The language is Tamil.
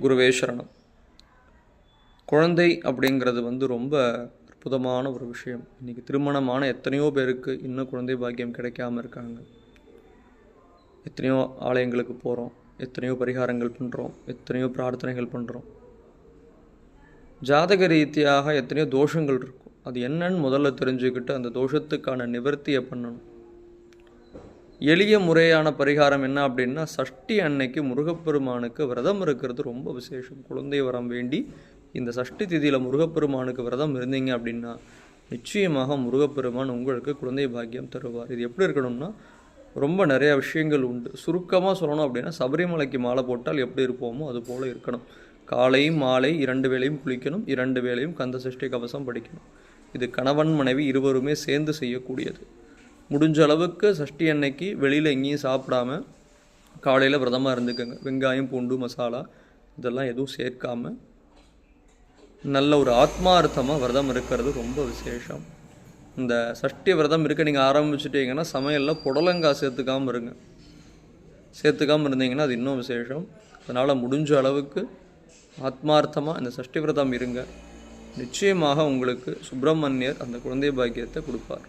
குருவே சரணம். குழந்தை அப்படிங்கிறது ரொம்ப அற்புதமான ஒரு விஷயம். இன்றைக்கி திருமணமான எத்தனையோ பேருக்கு இன்னும் குழந்தை பாக்கியம் கிடைக்காம இருக்காங்க. எத்தனையோ ஆலயங்களுக்கு போகிறோம், எத்தனையோ பரிகாரங்கள் பண்ணுறோம், எத்தனையோ பிரார்த்தனைகள் பண்ணுறோம். ஜாதக ரீதியாக எத்தனையோ தோஷங்கள் இருக்கும். அது என்னன்னு முதல்ல தெரிஞ்சுக்கிட்டு அந்த தோஷத்துக்கான நிவர்த்தியை பண்ணணும். எளிய முறையான பரிகாரம் என்ன அப்படின்னா, சஷ்டி அன்னைக்கு முருகப்பெருமானுக்கு விரதம் இருக்கிறது ரொம்ப விசேஷம். குழந்தை வரம் வேண்டி இந்த சஷ்டி திதியில் முருகப்பெருமானுக்கு விரதம் இருந்தீங்க அப்படின்னா நிச்சயமாக முருகப்பெருமான் உங்களுக்கு குழந்தை பாக்கியம் தருவார். இது எப்படி இருக்கணும்னா, ரொம்ப நிறையா விஷயங்கள் உண்டு. சுருக்கமாக சொல்லணும் அப்படின்னா, சபரிமலைக்கு மாலை போட்டால் எப்படி இருப்போமோ அது போல் இருக்கணும். காலை மாலை 2 வேளையும் குளிக்கணும், 2 வேளையும் கந்த சஷ்டி கவசம் படிக்கணும். இது கணவன் மனைவி இருவருமே சேர்ந்து செய்யக்கூடியது. முடிஞ்ச அளவுக்கு சஷ்டி அன்னைக்கு வெளியில் எங்கேயும் சாப்பிடாம காலையில் விரதமாக இருந்துக்கோங்க. வெங்காயம் பூண்டு மசாலா இதெல்லாம் எதுவும் சேர்க்காம நல்ல ஒரு ஆத்மார்த்தமாக விரதம் இருக்கிறது ரொம்ப விசேஷம். இந்த சஷ்டி விரதம் இருக்க நீங்கள் ஆரம்பிச்சுட்டீங்கன்னா சமையலில் புடலங்காய் சேர்த்துக்காமல் இருங்க. சேர்த்துக்காமல் இருந்தீங்கன்னா அது இன்னும் விசேஷம். அதனால் முடிஞ்ச அளவுக்கு ஆத்மார்த்தமாக இந்த சஷ்டி விரதம் இருங்க. நிச்சயமாக உங்களுக்கு சுப்பிரமணியர் அந்த குழந்தை பாக்கியத்தை கொடுப்பார்.